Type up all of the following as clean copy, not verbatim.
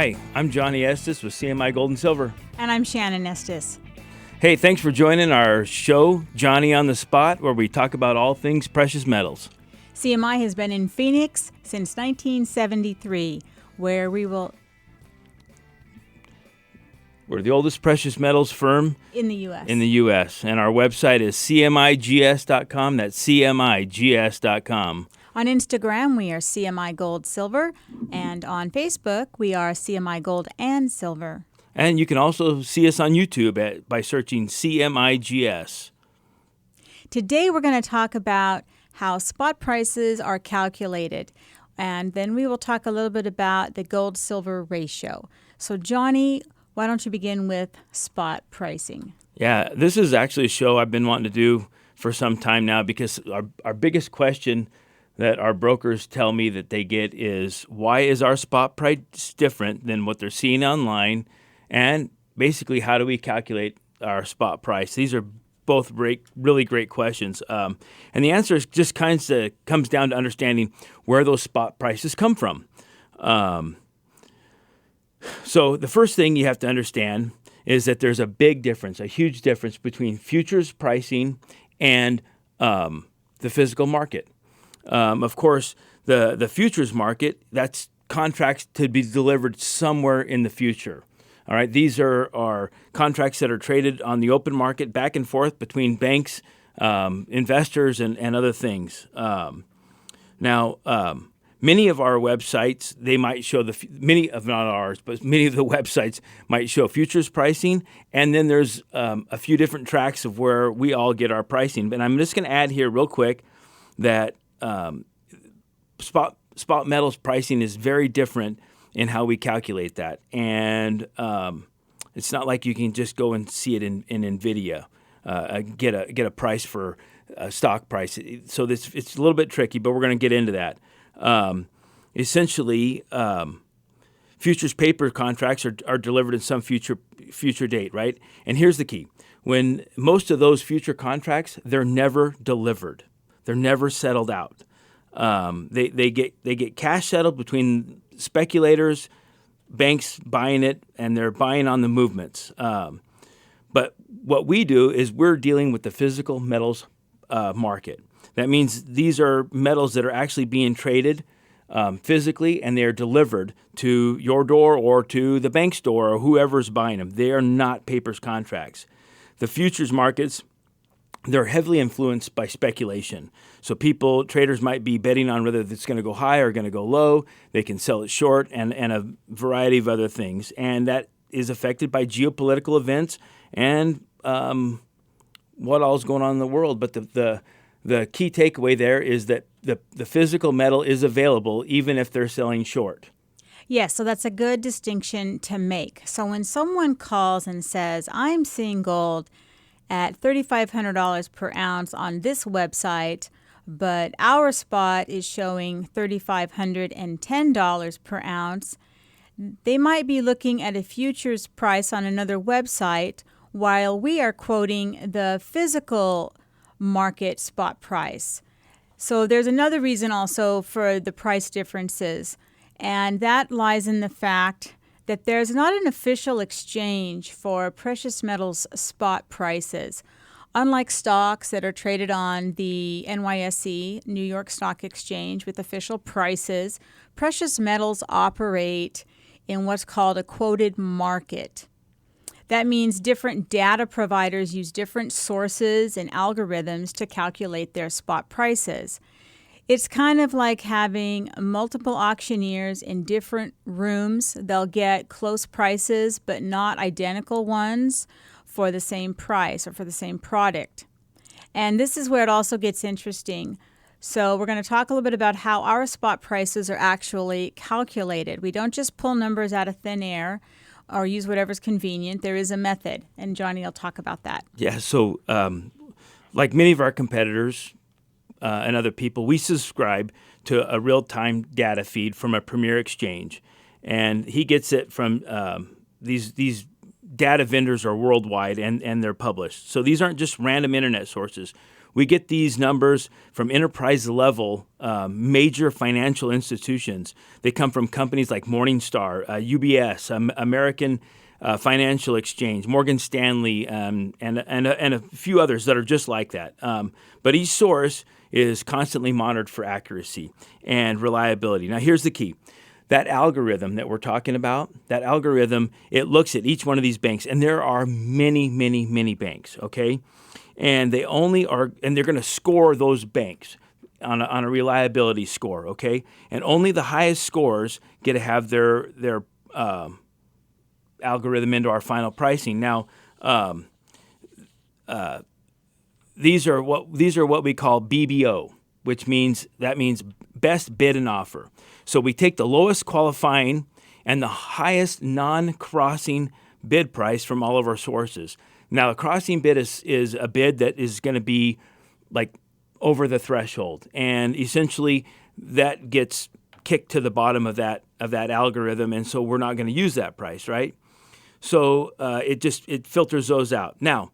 Hi, I'm Johnny Estes with CMI Gold and Silver. And I'm Shannon Estes. Hey, thanks for joining our show, Johnny on the Spot, where we talk about all things precious metals. CMI has been in Phoenix since 1973, where we're the oldest precious metals firm in the U.S. And our website is cmigs.com. That's cmigs.com. On Instagram, we are CMI Gold Silver, and on Facebook, we are CMI Gold and Silver. And you can also see us on YouTube by searching CMIGS. Today, we're going to talk about how spot prices are calculated, and then we will talk a little bit about the gold-silver ratio. So, Johnny, why don't you begin with spot pricing? Yeah, this is actually a show I've been wanting to do for some time now because our biggest question that our brokers tell me that they get is, why is our spot price different than what they're seeing online? And basically, how do we calculate our spot price? These are both really great questions. And the answer is just comes down to understanding where those spot prices come from. So the first thing you have to understand is that there's a big difference, a huge difference between futures pricing and the physical market. Of course, the futures market, that's contracts to be delivered somewhere in the future. All right, these are contracts that are traded on the open market back and forth between banks, investors, and other things. Now, many of our websites, they might show many of the websites might show futures pricing, and then there's a few different tracks of where we all get our pricing. But I'm just going to add here real quick that spot metals pricing is very different in how we calculate that, and it's not like you can just go and see it in NVIDIA, get a price for a stock price. So it's a little bit tricky, but we're going to get into that. Essentially, futures paper contracts are delivered in some future date, right? And here's the key: when most of those future contracts, they're never delivered, they're never settled out. They get cash settled between speculators, banks buying it, and they're buying on the movements. But what we do is we're dealing with the physical metals market. That means these are metals that are actually being traded physically, and they're delivered to your door or to the bank's door or whoever's buying them. They are not papers contracts. The futures markets, they're heavily influenced by speculation. So traders might be betting on whether it's going to go high or going to go low. They can sell it short and a variety of other things. And that is affected by geopolitical events and what all is going on in the world. But the key takeaway there is that the physical metal is available even if they're selling short. Yes, so that's a good distinction to make. So when someone calls and says, I'm seeing gold at $3,500 per ounce on this website, but our spot is showing $3,510 per ounce, they might be looking at a futures price on another website while we are quoting the physical market spot price. So there's another reason also for the price differences, and that lies in the fact that there's not an official exchange for precious metals spot prices. Unlike stocks that are traded on the NYSE, New York Stock Exchange, with official prices, precious metals operate in what's called a quoted market. That means different data providers use different sources and algorithms to calculate their spot prices. It's kind of like having multiple auctioneers in different rooms. They'll get close prices, but not identical ones for the same price or for the same product. And this is where it also gets interesting. So we're going to talk a little bit about how our spot prices are actually calculated. We don't just pull numbers out of thin air or use whatever's convenient. There is a method, and Johnny will talk about that. Yeah, so like many of our competitors, and other people, we subscribe to a real-time data feed from a premier exchange, and he gets it from these data vendors are worldwide, and they're published. So these aren't just random internet sources. We get these numbers from enterprise level major financial institutions. They come from companies like Morningstar, UBS, American Financial Exchange, Morgan Stanley, and a few others that are just like that. But each source is constantly monitored for accuracy and reliability. Now, here's the key. That algorithm that we're talking about, that algorithm, it looks at each one of these banks, and there are many, many, many banks, okay? And they only are, and they're going to score those banks on a reliability score, okay? And only the highest scores get to have their algorithm into our final pricing. Now, these are what we call BBO, which means best bid and offer. So we take the lowest qualifying and the highest non-crossing bid price from all of our sources. Now, a crossing bid is a bid that is going to be like over the threshold, and essentially that gets kicked to the bottom of that algorithm, and so we're not going to use that price, right? So it filters those out. Now,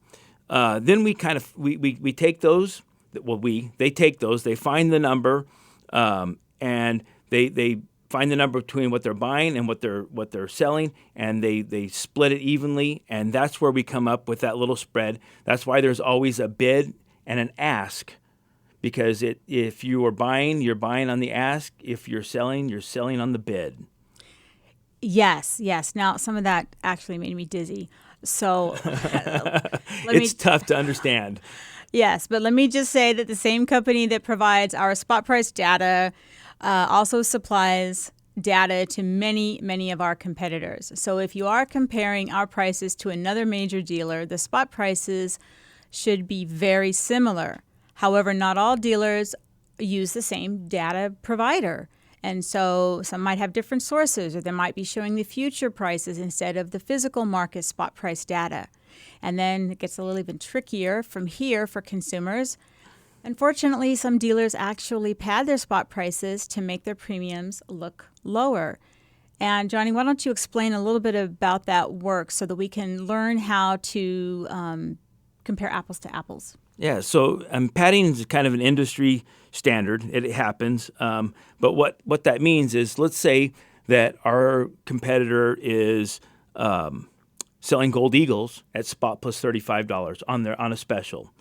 then we take those. They take those. They find the number, and they find the number between what they're buying and what they're selling, and they split it evenly, and that's where we come up with that little spread. That's why there's always a bid and an ask, because if you are buying, you're buying on the ask. If you're selling on the bid. Yes. Now, some of that actually made me dizzy. So it's tough to understand. Yes, but let me just say that the same company that provides our spot price data also supplies data to many, many of our competitors. So if you are comparing our prices to another major dealer, the spot prices should be very similar. However, not all dealers use the same data provider. And so some might have different sources, or they might be showing the future prices instead of the physical market spot price data. And then it gets a little even trickier from here for consumers. Unfortunately, some dealers actually pad their spot prices to make their premiums look lower. And Johnny, why don't you explain a little bit about that work so that we can learn how to compare apples to apples? Yeah, so padding is kind of an industry standard. It happens. But what that means is, let's say that our competitor is selling Gold Eagles at spot plus $35 on a special,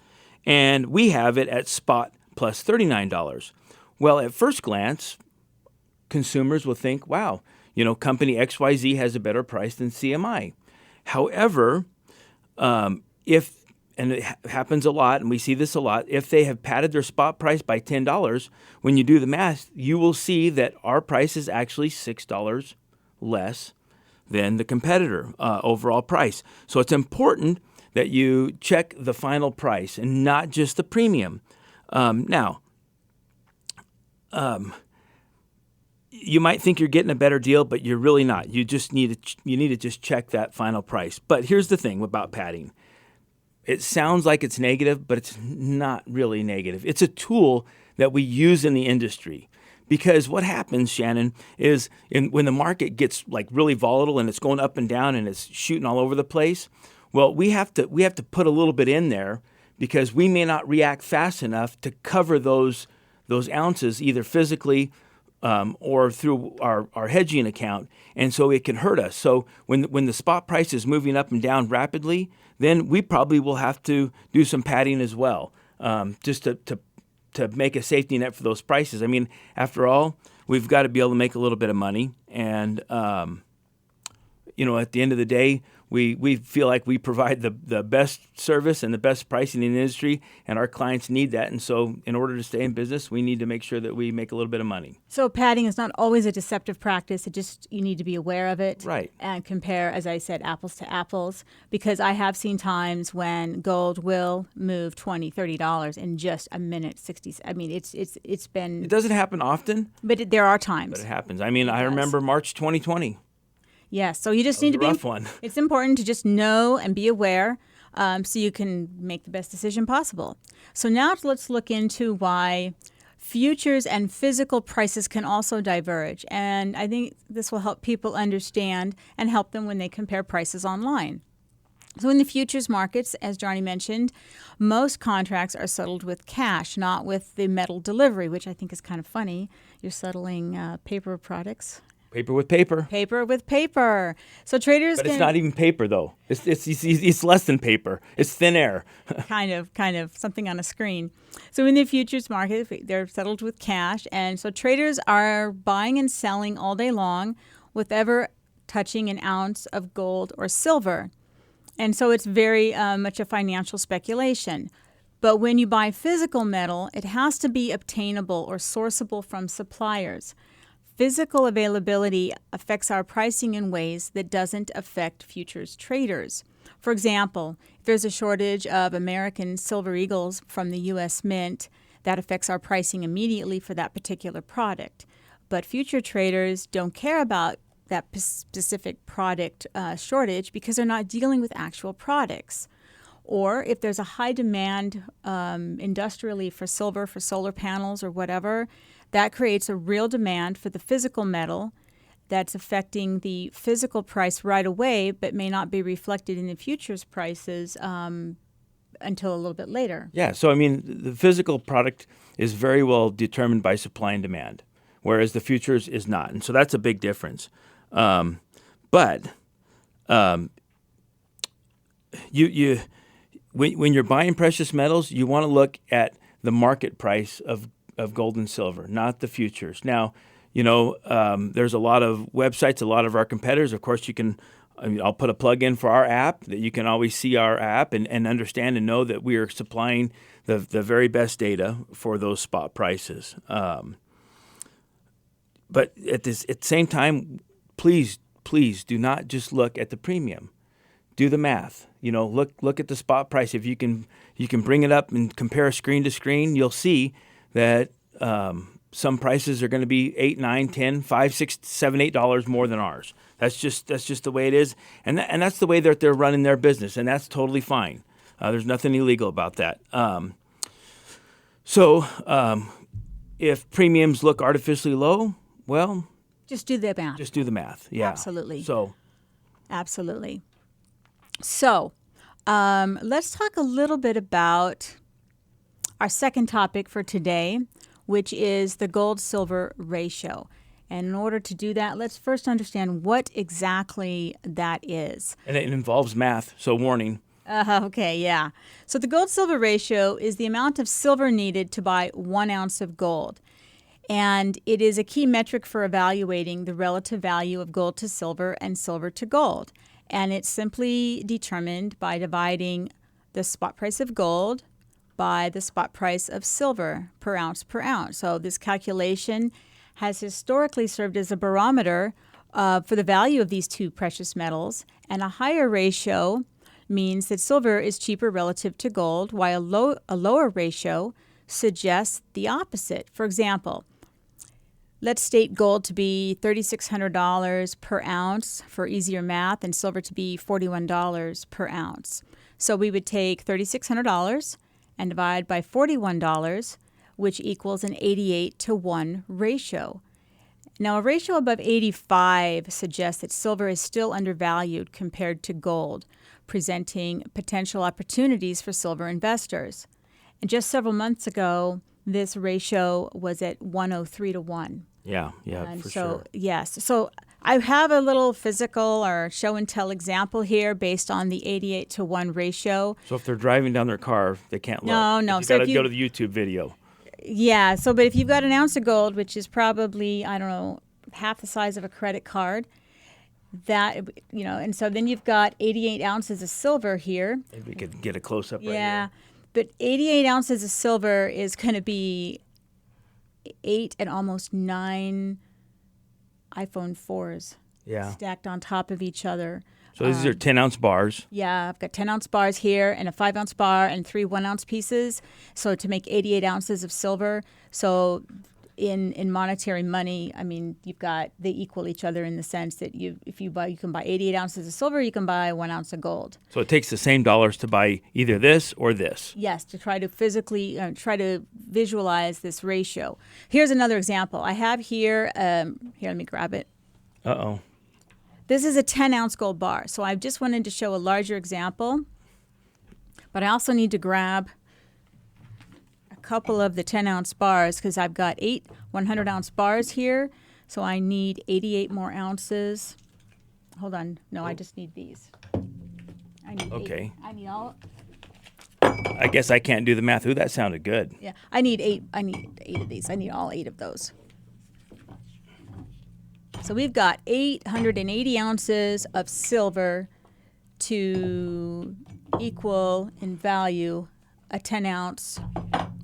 and we have it at spot plus $39. Well, at first glance, consumers will think, wow, company XYZ has a better price than CMI. However, and it happens a lot, and we see this a lot, if they have padded their spot price by $10, when you do the math, you will see that our price is actually $6 less than the competitor overall price. So it's important that you check the final price and not just the premium. Now, you might think you're getting a better deal, but you're really not. You need to just check that final price. But here's the thing about padding. It sounds like it's negative, but it's not really negative. It's a tool that we use in the industry, because what happens, Shannon, is when the market gets like really volatile and it's going up and down and it's shooting all over the place, well, we have to put a little bit in there, because we may not react fast enough to cover those ounces either physically or through our hedging account, and so it can hurt us. So when the spot price is moving up and down rapidly, then we probably will have to do some padding as well, just to make a safety net for those prices. I mean, after all, we've got to be able to make a little bit of money, and at the end of the day, we feel like we provide the best service and the best pricing in the industry, and our clients need that. And so in order to stay in business, we need to make sure that we make a little bit of money. So padding is not always a deceptive practice. You need to be aware of it. Right. And compare, as I said, apples to apples, because I have seen times when gold will move $20, $30 in just a minute, 60. I mean, it's been... It doesn't happen often. But there are times. But it happens. I mean, I remember March 2020. Yes, so you just need to be. Rough one. It's important to just know and be aware, so you can make the best decision possible. So now let's look into why futures and physical prices can also diverge, and I think this will help people understand and help them when they compare prices online. So in the futures markets, as Johnny mentioned, most contracts are settled with cash, not with the metal delivery, which I think is kind of funny. You're settling paper products. Paper with paper. Paper with paper. So traders But it's not even paper, though. It's less than paper. It's thin air. kind of something on a screen. So in the futures market, they're settled with cash, and so traders are buying and selling all day long with ever touching an ounce of gold or silver. And so it's very much a financial speculation. But when you buy physical metal, it has to be obtainable or sourceable from suppliers. Physical availability affects our pricing in ways that doesn't affect futures traders. For example, if there's a shortage of American Silver Eagles from the U.S. Mint, that affects our pricing immediately for that particular product. But future traders don't care about that specific product shortage because they're not dealing with actual products. Or if there's a high demand industrially for silver, for solar panels or whatever, that creates a real demand for the physical metal that's affecting the physical price right away, but may not be reflected in the futures prices until a little bit later. Yeah, so I mean, the physical product is very well determined by supply and demand, whereas the futures is not. And so that's a big difference. But when you're buying precious metals, you want to look at the market price of gold and silver, not the futures. Now, there's a lot of websites, a lot of our competitors. Of course, I'll put a plug in for our app that you can always see our app and understand and know that we are supplying the very best data for those spot prices. But at the same time, please do not just look at the premium. Do the math. Look at the spot price. If you can bring it up and compare screen to screen, you'll see that some prices are going to be $8, $9, $10, $5, $6, $7, $8 more than ours. That's just the way it is, and that's the way that they're running their business, and that's totally fine. There's nothing illegal about that. So if premiums look artificially low, well, just do the math. Just do the math. Yeah, absolutely. Absolutely. So let's talk a little bit about our second topic for today, which is the gold-silver ratio. And in order to do that, let's first understand what exactly that is. And it involves math, so warning. Okay, yeah. So the gold-silver ratio is the amount of silver needed to buy 1 ounce of gold. And it is a key metric for evaluating the relative value of gold to silver and silver to gold. And it's simply determined by dividing the spot price of gold by the spot price of silver per ounce. So this calculation has historically served as a barometer for the value of these two precious metals. And a higher ratio means that silver is cheaper relative to gold, while a lower ratio suggests the opposite. For example, let's state gold to be $3,600 per ounce for easier math and silver to be $41 per ounce. So we would take $3,600 and divide by $41, which equals an 88-to-1 ratio. Now, a ratio above 85 suggests that silver is still undervalued compared to gold, presenting potential opportunities for silver investors. And just several months ago, this ratio was at 103-to-1. Yeah, and for so, sure. Yes. So I have a little physical or show and tell example here based on the 88-to-1 ratio. So if they're driving down their car, they can't look. No. You got to go to the YouTube video. Yeah. So, but if you've got an ounce of gold, which is probably, half the size of a credit card, and so then you've got 88 ounces of silver here. Maybe we could get a close-up right here. Yeah. But 88 ounces of silver is going to be 8 and almost 9 iPhone 4s stacked on top of each other. So these are 10-ounce bars. Yeah, I've got 10-ounce bars here and a 5-ounce bar and 3 1-ounce pieces. So to make 88 ounces of silver. So in monetary money, they equal each other in the sense that you can buy 88 ounces of silver, you can buy 1 ounce of gold. So it takes the same dollars to buy either this or this. Yes, to try to physically visualize this ratio. Here's another example. I have here. Here, let me grab it. Uh-oh. This is a 10-ounce gold bar. So I just wanted to show a larger example, but I also need to grab a couple of the 10-ounce bars because I've got 8 100-ounce bars here. So I need 88 more ounces. Hold on. No, I just need these. I need Okay. 8. I need all. I guess I can't do the math. Ooh, that sounded good. Yeah, I need 8. I need 8 of these. I need all 8 of those. So we've got 880 ounces of silver to equal in value a 10-ounce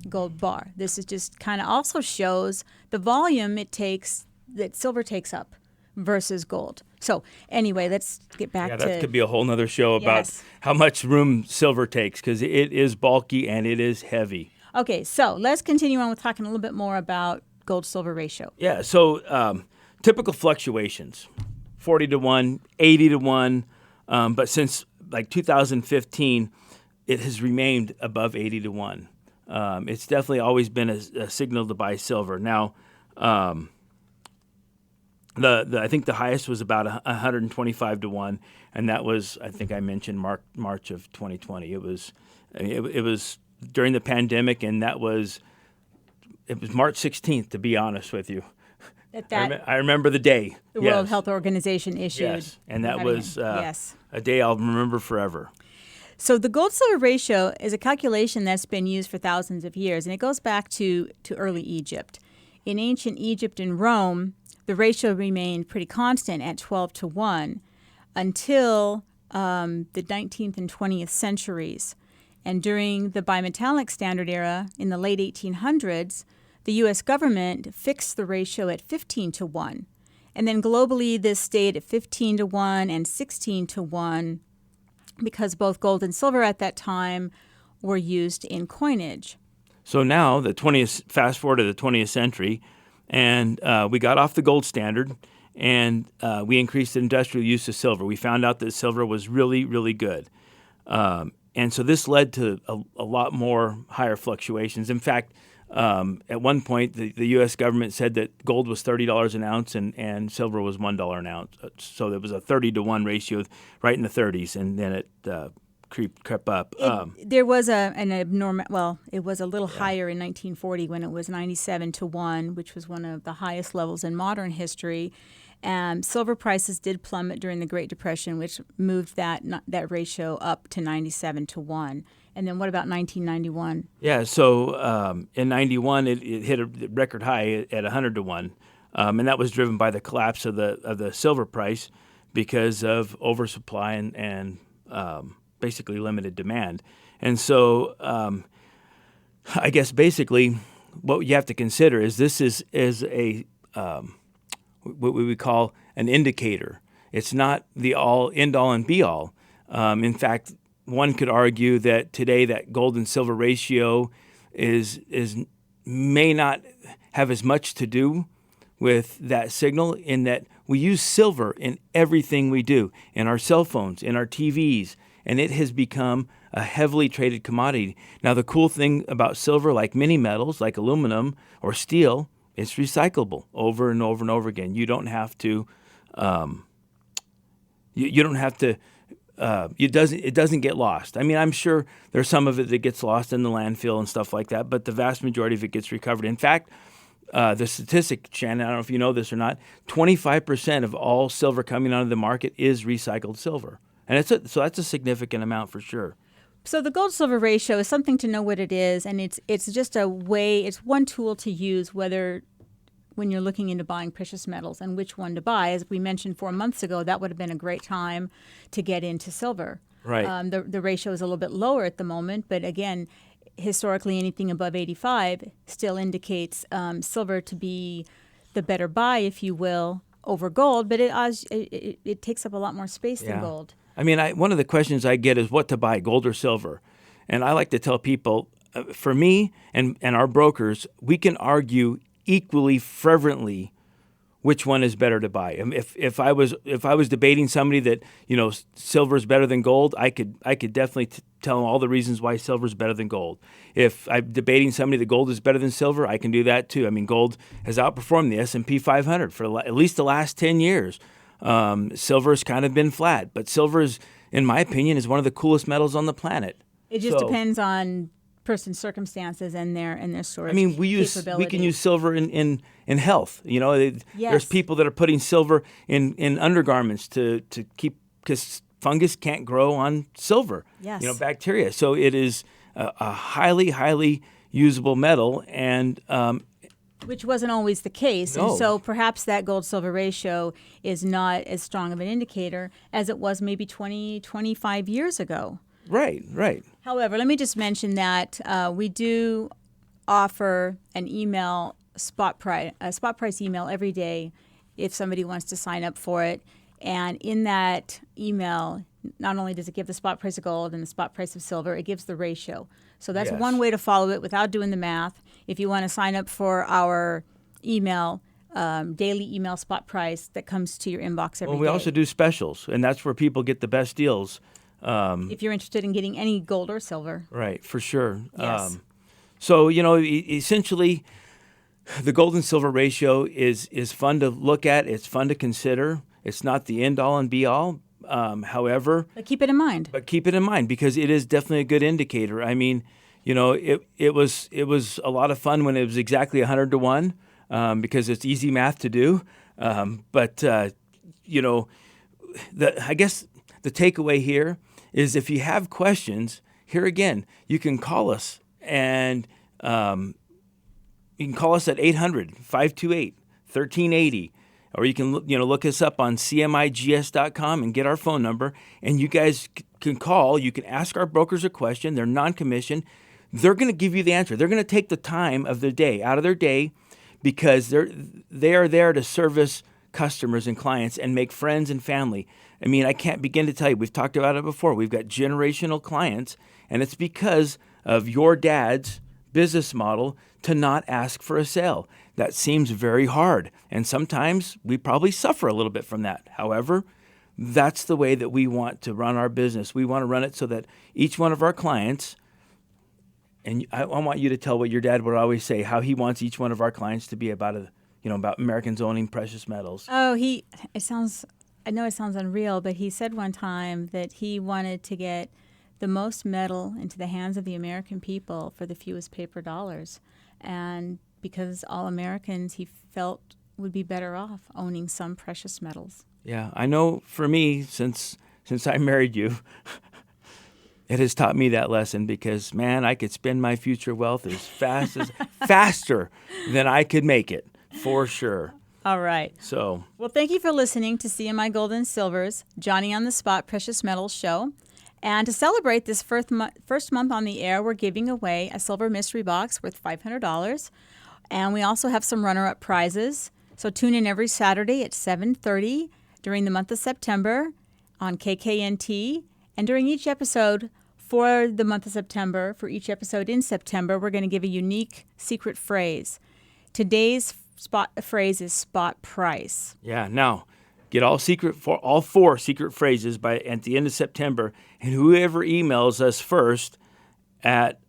gold bar. This is just kind of also shows the volume it takes that silver takes up versus gold. So anyway, let's get back to... That could be a whole nother show about Yes. how much room silver takes because it is bulky and it is heavy. Okay, so let's continue on with talking a little bit more about gold-silver ratio. Yeah, so typical fluctuations, 40 to 1, 80 to 1, but since like 2015, it has remained above 80 to 1. It's definitely always been a signal to buy silver. Now, I think the highest was about 125 to 1, and that was, I think I mentioned March of 2020. It was during the pandemic, and it was March 16th, to be honest with you. I remember the day. The World Health Organization issued. Yes, and that was yes. a day I'll remember forever. So the gold-silver ratio is a calculation that's been used for thousands of years, and it goes back to early Egypt. In ancient Egypt and Rome, the ratio remained pretty constant at 12 to 1 until the 19th and 20th centuries. And during the bimetallic standard era in the late 1800s, the U.S. government fixed the ratio at 15 to 1. And then globally, this stayed at 15 to 1 and 16 to 1 because both gold and silver at that time were used in coinage. So now, fast forward to the 20th century, and we got off the gold standard, and we increased the industrial use of silver. We found out that silver was really, really good. And so this led to a lot more higher fluctuations. In fact, at one point, the U.S. government said that gold was $30 an ounce and silver was $1 an ounce. So there was a 30 to 1 ratio right in the 30s, and then it crept up. There was an abnormal, well, it was a little higher in 1940 when it was 97 to 1, which was one of the highest levels in modern history. Silver prices did plummet during the Great Depression, which moved that ratio up to 97 to 1. And then what about 1991? Yeah, so in 91, it hit a record high at 100 to 1. And that was driven by the collapse of the silver price because of oversupply and basically limited demand. And so I guess basically what you have to consider is this is a what we would call an indicator. It's not the end all and be all. In fact, one could argue that today that gold and silver ratio may not have as much to do with that signal in that we use silver in everything we do, in our cell phones, in our TVs, and it has become a heavily traded commodity. Now, the cool thing about silver, like many metals, like aluminum or steel, it's recyclable over and over and over again. You don't have to. You don't have to. It doesn't get lost. I mean, I'm sure there's some of it that gets lost in the landfill and stuff like that, but the vast majority of it gets recovered. In fact, the statistic, Shannon, I don't know if you know this or not, 25% of all silver coming onto the market is recycled silver. And so that's a significant amount for sure. So the gold-silver ratio is something to know what it is, and it's just a way, it's one tool to use when you're looking into buying precious metals and which one to buy. As we mentioned 4 months ago, that would have been a great time to get into silver. Right. The ratio is a little bit lower at the moment, but again, historically anything above 85 still indicates silver to be the better buy, if you will, over gold, but it takes up a lot more space than gold. I mean, one of the questions I get is what to buy, gold or silver? And I like to tell people, for me and our brokers, we can argue equally fervently which one is better to buy. If I was debating somebody that silver is better than gold, I could definitely tell them all the reasons why silver is better than gold. If I'm debating somebody that gold is better than silver, I can do that too. I mean, gold has outperformed the S&P 500 for at least the last 10 years. Silver's kind of been flat, but silver is, in my opinion, is one of the coolest metals on the planet. It just depends on person's circumstances and their storage. I mean, we can use silver in health. You know, there's people that are putting silver in undergarments to keep, because fungus can't grow on silver. Yes. You know, bacteria. So it is a highly usable metal, and which wasn't always the case. No. And so perhaps that gold-silver ratio is not as strong of an indicator as it was maybe 20, 25 years ago. Right. However, let me just mention that we do offer an email a spot price email every day if somebody wants to sign up for it. And in that email, not only does it give the spot price of gold and the spot price of silver, it gives the ratio. So that's one way to follow it without doing the math. If you want to sign up for our email, daily email spot price that comes to your inbox every day. Well, we also do specials, and that's where people get the best deals. If you're interested in getting any gold or silver. Right, for sure. Yes. So, you know, essentially, the gold and silver ratio is fun to look at. It's fun to consider. It's not the end-all and be-all. However, But keep it in mind. But keep it in mind, because it is definitely a good indicator. I mean, you know, it was a lot of fun when it was exactly 100 to 1, because it's easy math to do. But you know, I guess the takeaway here is, if you have questions, here again, you can call us, and you can call us at 800-528-1380. Or you can look us up on cmigs.com and get our phone number, and you guys can call. You can ask our brokers a question. They're non-commissioned. They're going to give you the answer. They're going to take the time of their day out of their day, because they are there to service customers and clients and make friends and family. I mean, I can't begin to tell you. We've talked about it before. We've got generational clients, and it's because of your dad's business model to not ask for a sale. That seems very hard, and sometimes we probably suffer a little bit from that. However, that's the way that we want to run our business. We want to run it so that each one of our clients, and I want you to tell what your dad would always say, how he wants each one of our clients to be about Americans owning precious metals. Oh, I know it sounds unreal, but he said one time that he wanted to get the most metal into the hands of the American people for the fewest paper dollars. And because all Americans, he felt, would be better off owning some precious metals. Yeah, I know for me, since I married you, it has taught me that lesson, because, man, I could spend my future wealth faster than I could make it, for sure. All right. So, well, thank you for listening to CMI Gold and Silver's Johnny on the Spot Precious Metals Show. And to celebrate this first month on the air, we're giving away a silver mystery box worth $500. And we also have some runner-up prizes. So tune in every Saturday at 7:30 during the month of September on KKNT. And during each episode for the month of September, for each episode in September, we're going to give a unique secret phrase. Today's phrase is spot price. Yeah, now get all four secret phrases at the end of September, and whoever emails us first at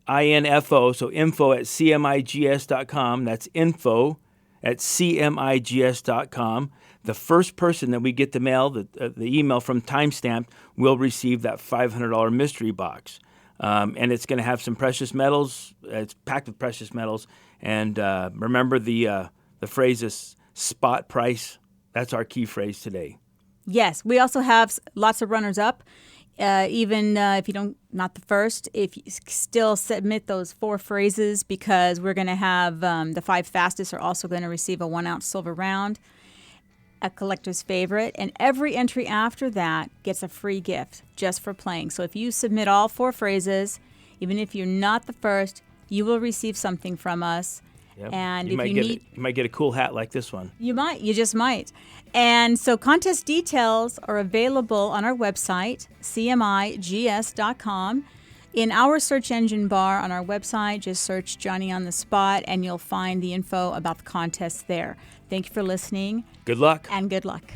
info, so info at cmigs.com, that's info at cmigs.com. The first person that we get the email from timestamped will receive that $500 mystery box. And it's going to have some precious metals. It's packed with precious metals. And remember, the phrase is spot price. That's our key phrase today. Yes, we also have lots of runners-up. Even if you don't, not the first, if you still submit those 4 phrases, because we're going to have the 5 fastest are also going to receive a 1-ounce silver round, a collector's favorite, and every entry after that gets a free gift just for playing. So if you submit all 4 phrases, even if you're not the first, you will receive something from us. Yep. And you might get a cool hat like this one. You just might. And so contest details are available on our website, cmigs.com. In our search engine bar on our website, just search Johnny on the Spot, and you'll find the info about the contest there. Thank you for listening. Good luck. And good luck.